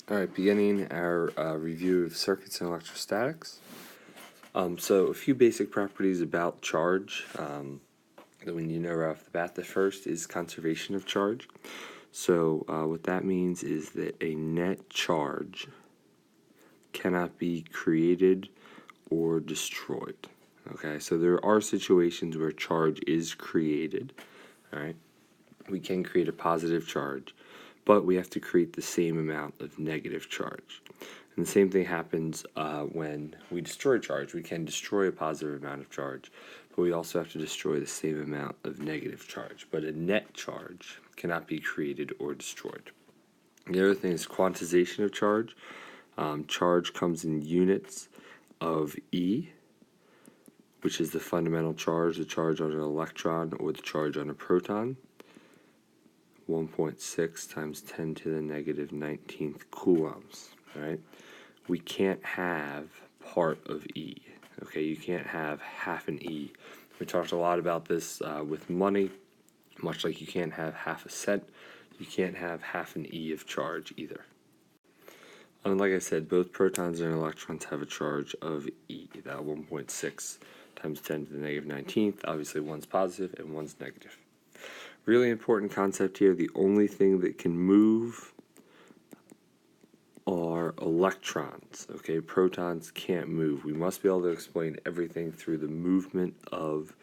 Alright, beginning our review of circuits and electrostatics. So a few basic properties about charge that we need to know right off the bat. The first is conservation of charge. So what that means is that a net charge cannot be created or destroyed. Okay, so there are situations where charge is created. Alright, we can create a positive charge, but we have to create the same amount of negative charge. And the same thing happens when we destroy charge. We can destroy a positive amount of charge, but we also have to destroy the same amount of negative charge. But a net charge cannot be created or destroyed. The other thing is quantization of charge. Charge comes in units of E, which is the fundamental charge, the charge on an electron or the charge on a proton. 1.6 times 10 to the negative 19th coulombs. Right? We can't have part of E. Okay, you can't have half an E. We talked a lot about this with money, much like you can't have half a cent. You can't have half an E of charge either. And like I said, both protons and electrons have a charge of E, that 1.6 times 10 to the negative 19th. Obviously, one's positive and one's negative. Really important concept here, the only thing that can move are electrons. Okay, protons can't move. We must be able to explain everything through the movement of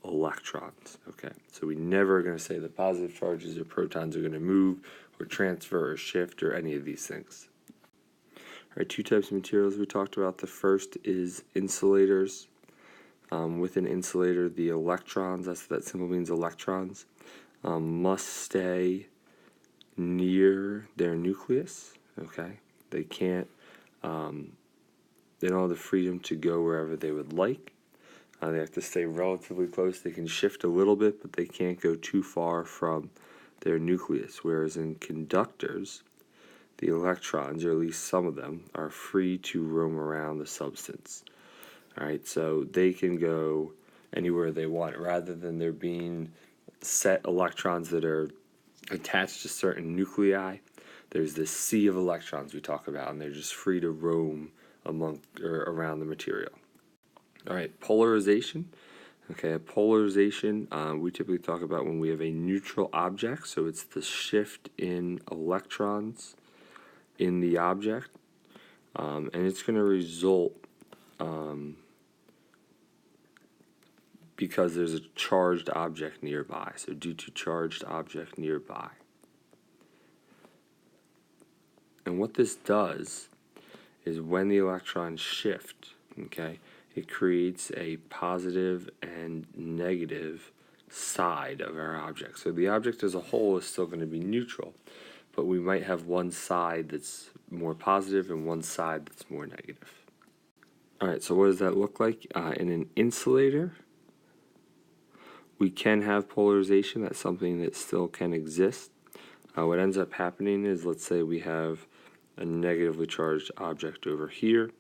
electrons. Okay, so we never are going to say that positive charges or protons are going to move or transfer or shift or any of these things. All right, two types of materials we talked about. The first is insulators. With an insulator, the electrons, that symbol means electrons, must stay near their nucleus. Okay, they can't, they don't have the freedom to go wherever they would like. They have to stay relatively close. They can shift a little bit, but they can't go too far from their nucleus. Whereas in conductors, the electrons, or at least some of them, are free to roam around the substance. All right, so they can go anywhere they want, rather than there being set electrons that are attached to certain nuclei. There's this sea of electrons we talk about, and they're just free to roam among or around the material. All right, polarization. Okay, a polarization we typically talk about when we have a neutral object, so it's the shift in electrons in the object, and it's going to result because there's a charged object nearby, so due to charged object nearby. And what this does is when the electrons shift, okay, it creates a positive and negative side of our object. So the object as a whole is still going to be neutral, but we might have one side that's more positive and one side that's more negative. All right, so what does that look like? In an insulator, we can have polarization. That's something that still can exist. What ends up happening is, let's say we have a negatively charged object over here.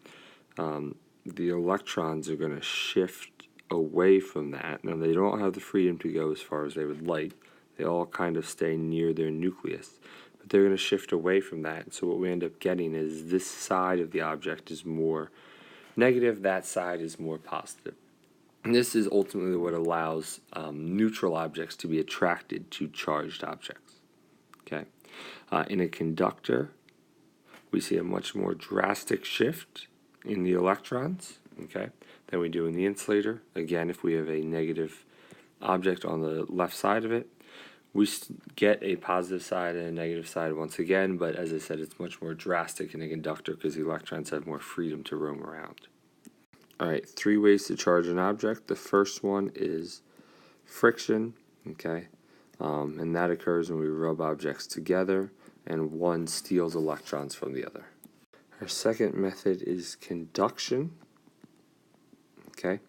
The electrons are going to shift away from that. Now, they don't have the freedom to go as far as they would like. They all kind of stay near their nucleus, but they're going to shift away from that. So what we end up getting is this side of the object is more negative, that side is more positive. And this is ultimately what allows neutral objects to be attracted to charged objects. Okay, in a conductor, we see a much more drastic shift in the electrons, okay, than we do in the insulator. Again, if we have a negative object on the left side of it, we get a positive side and a negative side once again, but as I said, it's much more drastic in a conductor because the electrons have more freedom to roam around. All right, three ways to charge an object. The first one is friction, okay, and that occurs when we rub objects together and one steals electrons from the other. Our second method is conduction, okay,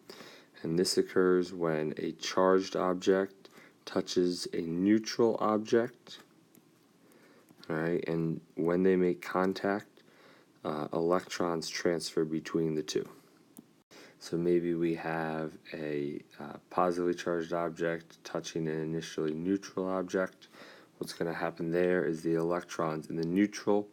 and this occurs when a charged object touches a neutral object, all right, and when they make contact, electrons transfer between the two. So maybe we have a positively charged object touching an initially neutral object. What's going to happen there is the electrons in the neutral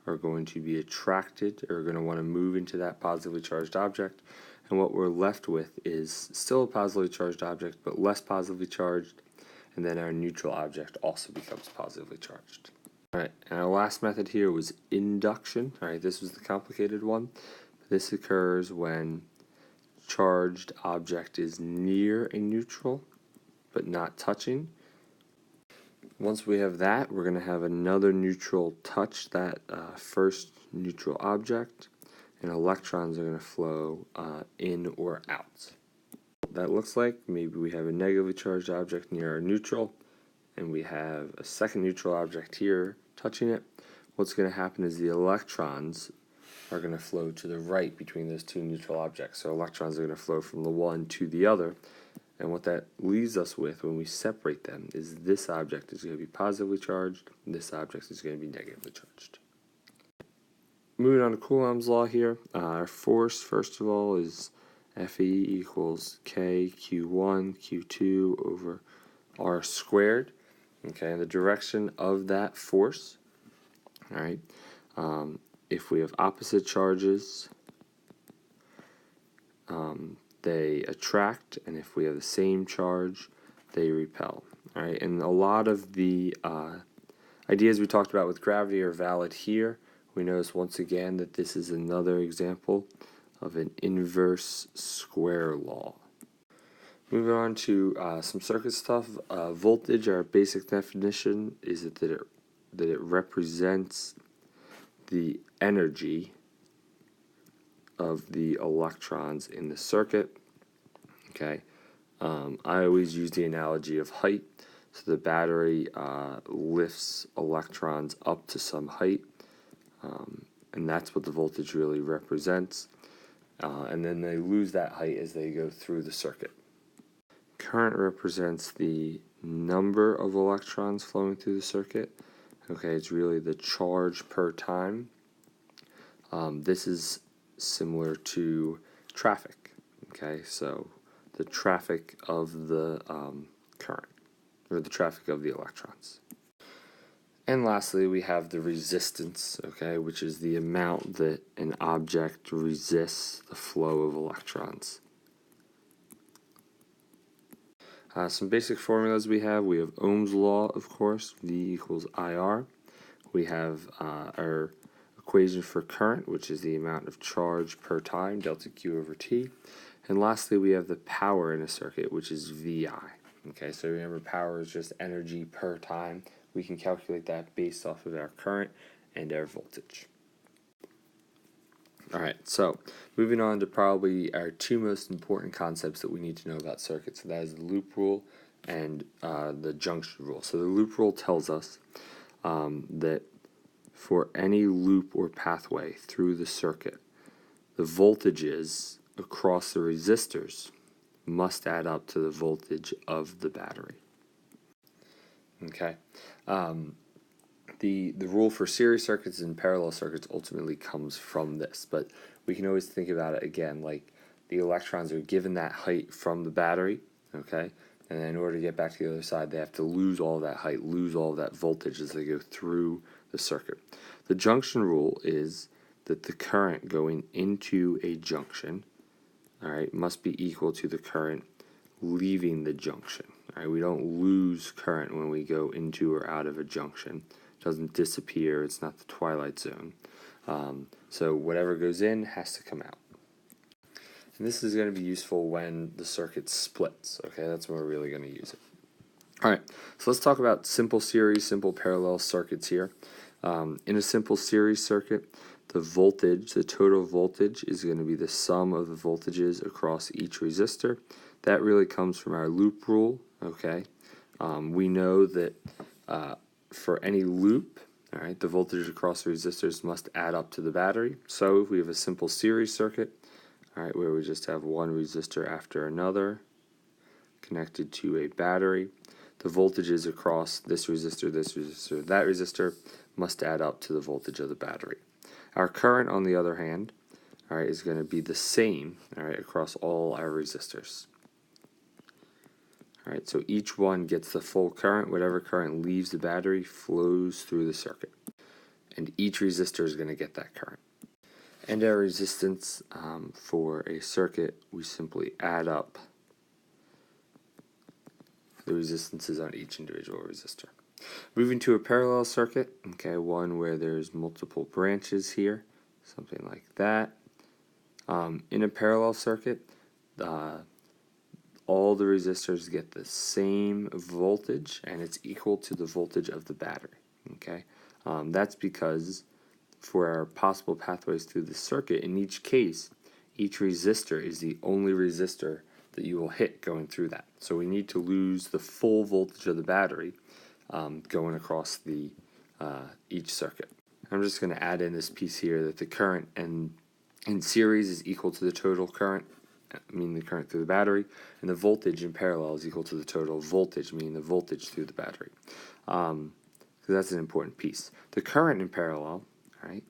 are going to be attracted or are going to want to move into that positively charged object. And what we're left with is still a positively charged object, but less positively charged. And then our neutral object also becomes positively charged. All right, and our last method here was induction. All right, this was the complicated one. This occurs when charged object is near a neutral, but not touching. Once we have that, we're going to have another neutral touch that first neutral object, and electrons are going to flow in or out. That looks like maybe we have a negatively charged object near our neutral, and we have a second neutral object here touching it. What's going to happen is the electrons are going to flow to the right between those two neutral objects. So electrons are going to flow from the one to the other. And what that leaves us with when we separate them is this object is going to be positively charged, and this object is going to be negatively charged. Moving on to Coulomb's law here, our force, first of all, is Fe equals K Q1 Q2 over R squared. Okay, and the direction of that force, all right, if we have opposite charges, they attract, and if we have the same charge, they repel. All right, and a lot of the ideas we talked about with gravity are valid here. We notice once again that this is another example of an inverse square law. Moving on to some circuit stuff. Voltage, our basic definition is that it represents the energy of the electrons in the circuit. Okay, I always use the analogy of height. So the battery lifts electrons up to some height, and that's what the voltage really represents. And then they lose that height as they go through the circuit. Current represents the number of electrons flowing through the circuit. Okay, it's really the charge per time. This is similar to traffic. Okay, so the traffic of the current, or the traffic of the electrons. And lastly, we have the resistance, okay, which is the amount that an object resists the flow of electrons. Some basic formulas we have Ohm's law, of course, V equals IR. We have our equation for current, which is the amount of charge per time, delta Q over T. And lastly, we have the power in a circuit, which is VI. Okay, so remember, power is just energy per time. We can calculate that based off of our current and our voltage. All right, so moving on to probably our two most important concepts that we need to know about circuits. So that is the loop rule and the junction rule. So the loop rule tells us that for any loop or pathway through the circuit, the voltages across the resistors must add up to the voltage of the battery. Okay. The rule for series circuits and parallel circuits ultimately comes from this, but we can always think about it again like the electrons are given that height from the battery, okay, and then in order to get back to the other side they have to lose all that height, lose all that voltage as they go through the circuit. The junction rule is that the current going into a junction, all right, must be equal to the current leaving the junction. All right, we don't lose current when we go into or out of a junction. It doesn't disappear. It's not the twilight zone. So whatever goes in has to come out. And this is going to be useful when the circuit splits. Okay, that's when we're really going to use it. All right, so let's talk about simple series, simple parallel circuits here. In a simple series circuit, the voltage, the total voltage, is going to be the sum of the voltages across each resistor. That really comes from our loop rule, okay? We know that for any loop, all right, the voltage across the resistors must add up to the battery. So if we have a simple series circuit, all right, where we just have one resistor after another connected to a battery, the voltages across this resistor, that resistor must add up to the voltage of the battery. Our current, on the other hand, all right, is going to be the same, all right, across all our resistors. All right, so each one gets the full current. Whatever current leaves the battery flows through the circuit. and each resistor is going to get that current. And our resistance for a circuit, we simply add up the resistances on each individual resistor. Moving to a parallel circuit, okay, one where there's multiple branches here, something like that. In a parallel circuit, all the resistors get the same voltage, and it's equal to the voltage of the battery. Okay, that's because for our possible pathways through the circuit, in each case, each resistor is the only resistor that you will hit going through that. So we need to lose the full voltage of the battery going across the each circuit. I'm just going to add in this piece here that the current in series is equal to the total current, meaning the current through the battery, and the voltage in parallel is equal to the total voltage, meaning the voltage through the battery. So that's an important piece. The current in parallel, right?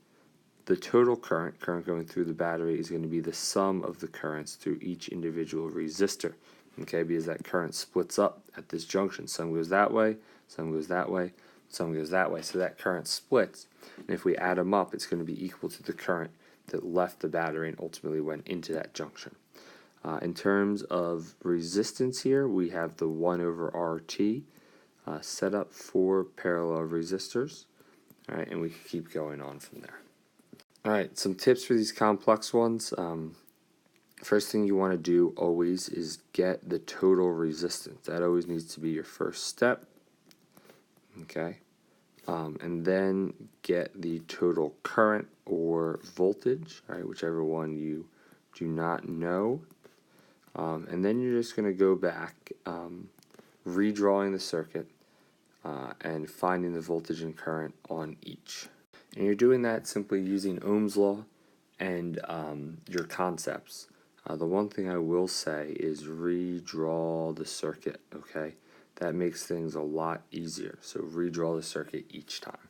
The total current going through the battery is going to be the sum of the currents through each individual resistor, okay, because that current splits up at this junction. Some goes that way, some goes that way, some goes that way. So that current splits, and if we add them up, it's going to be equal to the current that left the battery and ultimately went into that junction. In terms of resistance here, we have the 1 over RT set up for parallel resistors, all right, and we can keep going on from there. Alright, some tips for these complex ones. First thing you want to do always is get the total resistance. That always needs to be your first step. Okay, and then get the total current or voltage, right, whichever one you do not know. And then you're just going to go back, redrawing the circuit and finding the voltage and current on each. And you're doing that simply using Ohm's law and your concepts. The one thing I will say is redraw the circuit, okay? That makes things a lot easier. So redraw the circuit each time.